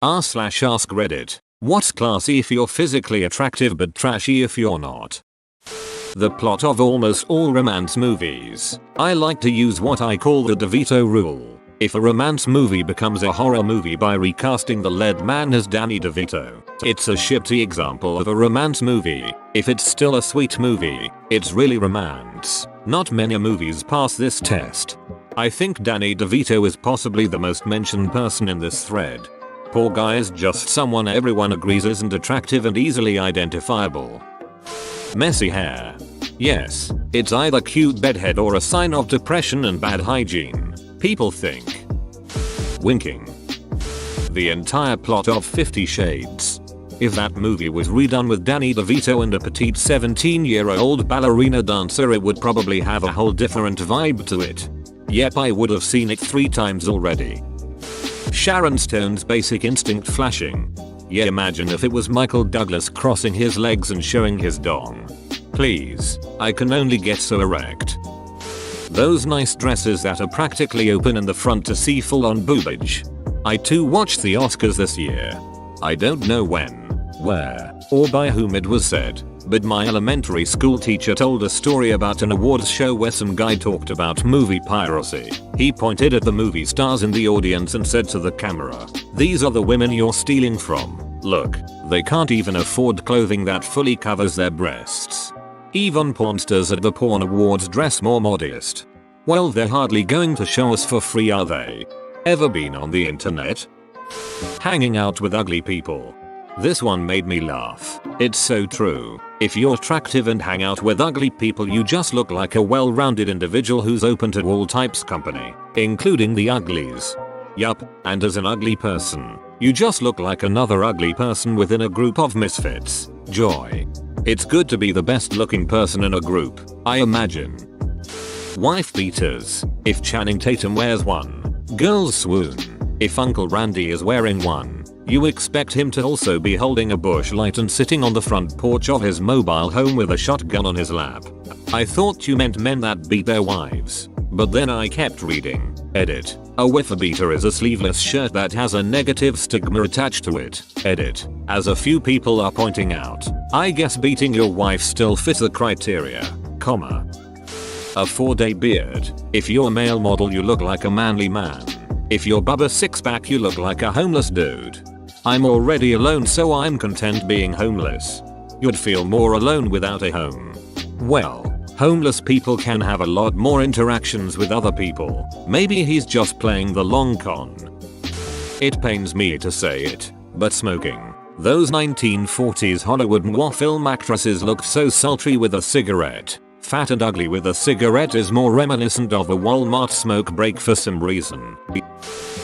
r/AskReddit. What's classy if you're physically attractive but trashy if you're not? The plot of almost all romance movies. I like to use what I call the DeVito rule. If a romance movie becomes a horror movie by recasting the lead man as Danny DeVito, it's a shitty example of a romance movie. If it's still a sweet movie, it's really romance. Not many movies pass this test. I think Danny DeVito is possibly the most mentioned person in this thread. Poor guy is just someone everyone agrees isn't attractive and easily identifiable. Messy hair. Yes, it's either cute bedhead or a sign of depression and bad hygiene, people think. Winking. The entire plot of 50 Shades. If that movie was redone with Danny DeVito and a petite 17-year-old ballerina dancer, it would probably have a whole different vibe to it. Yep, I would have seen it 3 times already. Sharon Stone's basic instinct flashing. Yeah, imagine if it was Michael Douglas crossing his legs and showing his dong. Please, I can only get so erect. Those nice dresses that are practically open in the front to see full-on boobage. I too watched the Oscars this year. I don't know when, where, or by whom it was said, but my elementary school teacher told a story about an awards show where some guy talked about movie piracy. He pointed at the movie stars in the audience and said to the camera, "These are the women you're stealing from. Look, they can't even afford clothing that fully covers their breasts. Even pornsters at the porn awards dress more modest. Well, they're hardly going to show us for free, are they? Ever been on the internet? Hanging out with ugly people." This one made me laugh. It's so true. If you're attractive and hang out with ugly people, you just look like a well-rounded individual who's open to all types company, including the uglies. Yup, and as an ugly person, you just look like another ugly person within a group of misfits. Joy. It's good to be the best looking person in a group, I imagine. Wife beaters. If Channing Tatum wears one, girls swoon. If Uncle Randy is wearing one, you expect him to also be holding a bush light and sitting on the front porch of his mobile home with a shotgun on his lap. I thought you meant men that beat their wives, but then I kept reading. Edit. A wife beater is a sleeveless shirt that has a negative stigma attached to it. Edit. As a few people are pointing out, I guess beating your wife still fits the criteria, comma. A 4-day beard. If you're a male model, you look like a manly man. If you're Bubba Six-Pack, you look like a homeless dude. I'm already alone, so I'm content being homeless. You'd feel more alone without a home. Well, homeless people can have a lot more interactions with other people. Maybe he's just playing the long con. It pains me to say it, but smoking. Those 1940s Hollywood noir film actresses look so sultry with a cigarette. Fat and ugly with a cigarette is more reminiscent of a Walmart smoke break for some reason.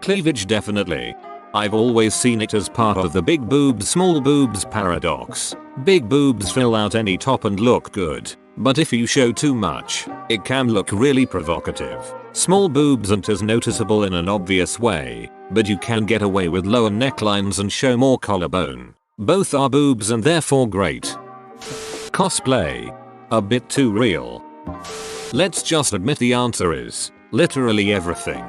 Cleavage definitely. I've always seen it as part of the big boobs small boobs paradox. Big boobs fill out any top and look good, but if you show too much, it can look really provocative. Small boobs aren't as noticeable in an obvious way, but you can get away with lower necklines and show more collarbone. Both are boobs and therefore great. Cosplay. A bit too real. Let's just admit the answer is literally everything.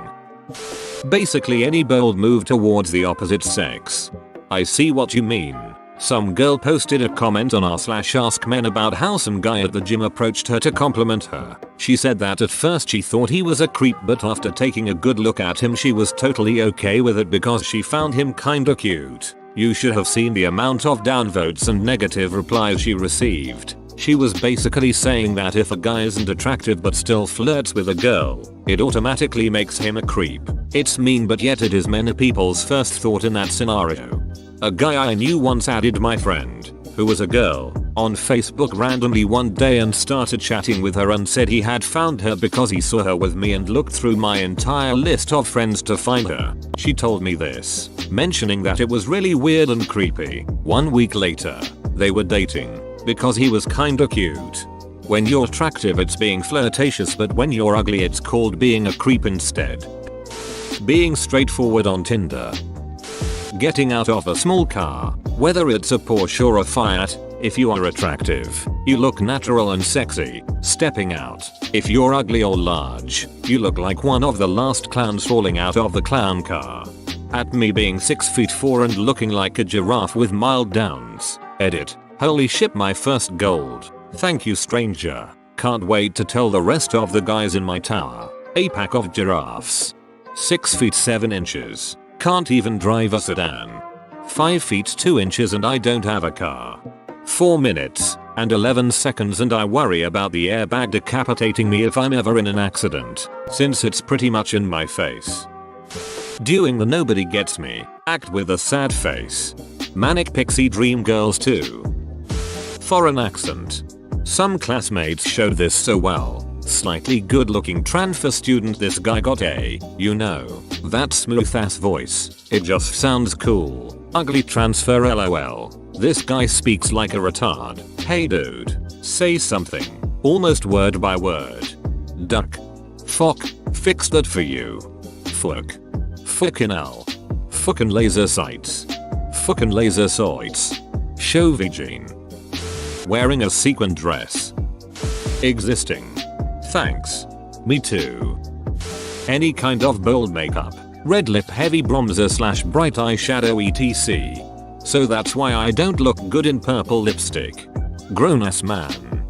Basically any bold move towards the opposite sex. I see what you mean. Some girl posted a comment on r/AskMen about how some guy at the gym approached her to compliment her. She said that at first she thought he was a creep, but after taking a good look at him she was totally okay with it because she found him kinda cute. You should have seen the amount of downvotes and negative replies she received. She was basically saying that if a guy isn't attractive but still flirts with a girl, it automatically makes him a creep. It's mean, but yet it is many people's first thought in that scenario. A guy I knew once added my friend, who was a girl, on Facebook randomly one day and started chatting with her and said he had found her because he saw her with me and looked through my entire list of friends to find her. She told me this, mentioning that it was really weird and creepy. 1 week later, they were dating. Because he was kinda cute. When you're attractive it's being flirtatious, but when you're ugly it's called being a creep instead. Being straightforward on Tinder. Getting out of a small car, whether it's a Porsche or a Fiat, if you are attractive, you look natural and sexy. Stepping out, if you're ugly or large, you look like one of the last clowns falling out of the clown car. At me being 6'4" and looking like a giraffe with mild downs. Edit. Holy shit, my first gold. Thank you, stranger. Can't wait to tell the rest of the guys in my tower. A pack of giraffes. 6 feet 7 inches. Can't even drive a sedan. 5 feet 2 inches and I don't have a car. 4 minutes and 11 seconds and I worry about the airbag decapitating me if I'm ever in an accident, since it's pretty much in my face. Doing the nobody gets me act with a sad face. Manic pixie dream girls too. Foreign accent. Some classmates showed this so well. Slightly good looking transfer student, this guy got a, you know, that smooth ass voice. It just sounds cool. Ugly transfer lol. This guy speaks like a retard. Hey dude, say something. Almost word by word. Duck. Fuck. Fix that for you. Fuck. Fucking hell. Fucking laser sights. Fucking laser sights. Show Vigene. Wearing a sequin dress. Existing. Thanks. Me too. Any kind of bold makeup. Red lip, heavy bronzer / bright eyeshadow etc. So that's why I don't look good in purple lipstick. Grown ass man.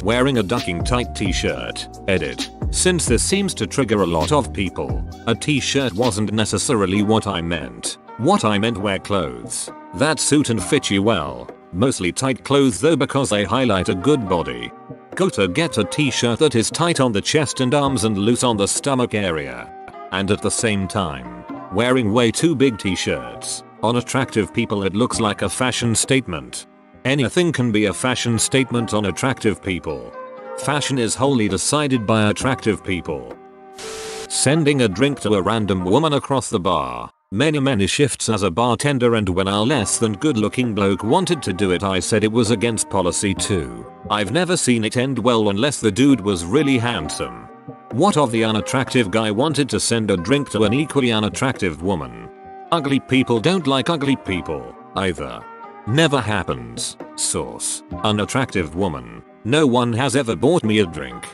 Wearing a ducking tight t-shirt. Edit. Since this seems to trigger a lot of people, a t-shirt wasn't necessarily what I meant. What I meant, wear clothes that suit and fit you well. Mostly tight clothes though, because they highlight a good body. Go to get a t-shirt that is tight on the chest and arms and loose on the stomach area. And at the same time, wearing way too big t-shirts. On attractive people it looks like a fashion statement. Anything can be a fashion statement on attractive people. Fashion is wholly decided by attractive people. Sending a drink to a random woman across the bar. Many shifts as a bartender, and when a less than good looking bloke wanted to do it I said it was against policy too. I've never seen it end well unless the dude was really handsome. What of the unattractive guy wanted to send a drink to an equally unattractive woman? Ugly people don't like ugly people either. Never happens. Source. Unattractive woman. No one has ever bought me a drink.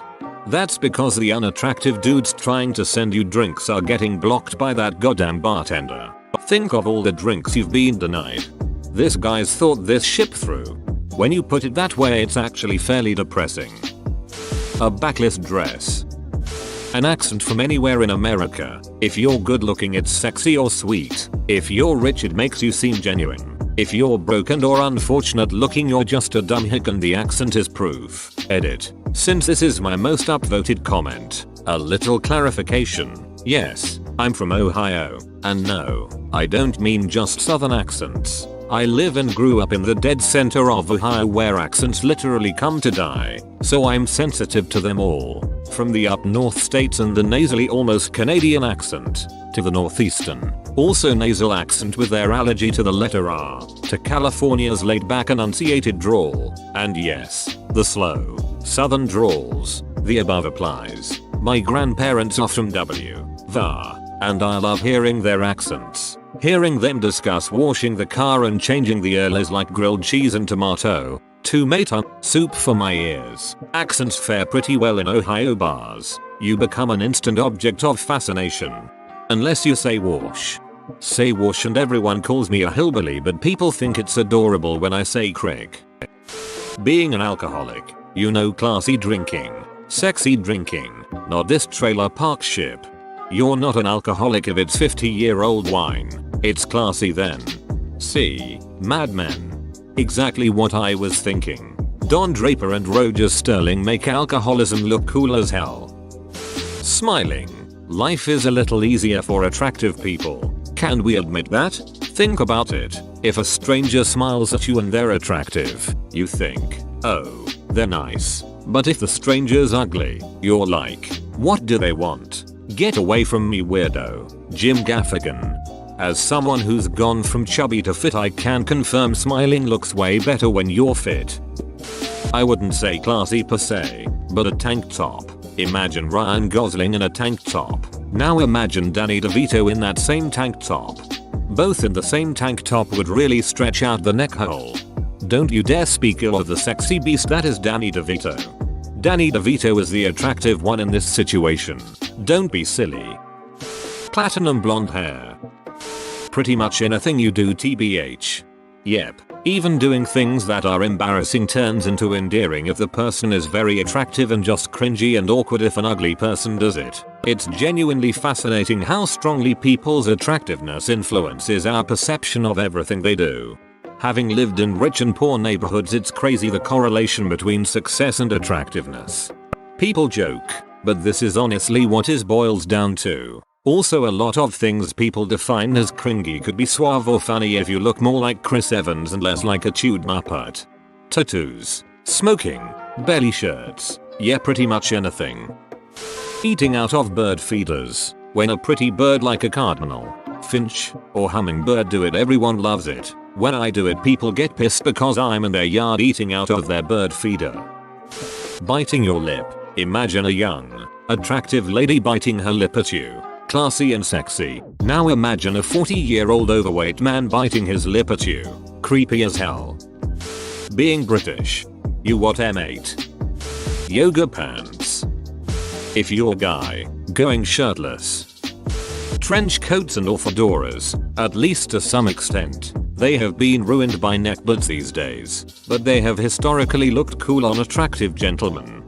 That's because the unattractive dudes trying to send you drinks are getting blocked by that goddamn bartender. Think of all the drinks you've been denied. This guy's thought this ship through. When you put it that way it's actually fairly depressing. A backless dress. An accent from anywhere in America. If you're good looking it's sexy or sweet. If you're rich it makes you seem genuine. If you're broken or unfortunate looking you're just a dumb hick, and the accent is proof. Edit. Since this is my most upvoted comment, a little clarification. Yes, I'm from Ohio, and no, I don't mean just southern accents. I live and grew up in the dead center of Ohio where accents literally come to die, so I'm sensitive to them all. From the up north states and the nasally almost Canadian accent, to the northeastern, also nasal accent with their allergy to the letter R, to California's laid back enunciated drawl, and yes, the slow, southern drawls. The above applies. My grandparents are from VA, and I love hearing their accents. Hearing them discuss washing the car and changing the oil is like grilled cheese and tomato soup for my ears. Accents fare pretty well in Ohio bars. You become an instant object of fascination. Unless you say wash. Say wash and everyone calls me a hillbilly, but people think it's adorable when I say crick. Being an alcoholic. You know, classy drinking. Sexy drinking. Not this trailer park ship. You're not an alcoholic if it's 50-year-old wine. It's classy then. See, Mad Men. Exactly what I was thinking. Don Draper and Roger Sterling make alcoholism look cool as hell. Smiling. Life is a little easier for attractive people. Can we admit that? Think about it. If a stranger smiles at you and they're attractive, you think, oh, they're nice. But if the stranger's ugly, you're like, what do they want? Get away from me, weirdo. Jim Gaffigan. As someone who's gone from chubby to fit, I can confirm smiling looks way better when you're fit. I wouldn't say classy per se, but a tank top. Imagine Ryan Gosling in a tank top. Now imagine Danny DeVito in that same tank top. Both in the same tank top would really stretch out the neck hole. Don't you dare speak ill of the sexy beast that is Danny DeVito. Danny DeVito is the attractive one in this situation. Don't be silly. Platinum blonde hair. pretty much anything you do tbh. Yep, even doing things that are embarrassing turns into endearing if the person is very attractive and just cringy and awkward if an ugly person does it. It's genuinely fascinating how strongly people's attractiveness influences our perception of everything they do. Having lived in rich and poor neighborhoods, it's crazy the correlation between success and attractiveness. People joke, but this is honestly what it boils down to. Also, a lot of things people define as cringy could be suave or funny if you look more like Chris Evans and less like a chewed muppet. Tattoos, smoking, belly shirts, yeah, pretty much anything. Eating out of bird feeders. When a pretty bird like a cardinal, finch, or hummingbird do it, everyone loves it. When I do it, people get pissed because I'm in their yard eating out of their bird feeder. Biting your lip. Imagine a young, attractive lady biting her lip at you. Classy and sexy. Now imagine a 40-year-old overweight man biting his lip at you. Creepy as hell. Being British. You what, M8? Yoga pants. If you're a guy, going shirtless. Trench coats and or fedoras, at least to some extent. They have been ruined by neckbeards these days, but they have historically looked cool on attractive gentlemen.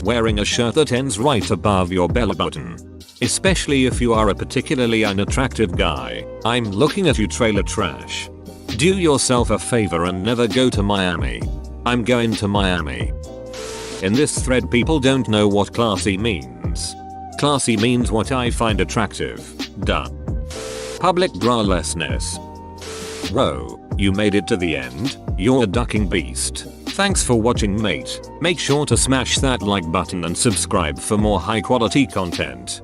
Wearing a shirt that ends right above your belly button. Especially if you are a particularly unattractive guy. I'm looking at you, trailer trash. Do yourself a favor and never go to Miami. I'm going to Miami. In this thread, people don't know what classy means. Classy means what I find attractive. Duh. Public bralessness. Bro, you made it to the end. You're a ducking beast. Thanks for watching, mate. Make sure to smash that like button and subscribe for more high quality content.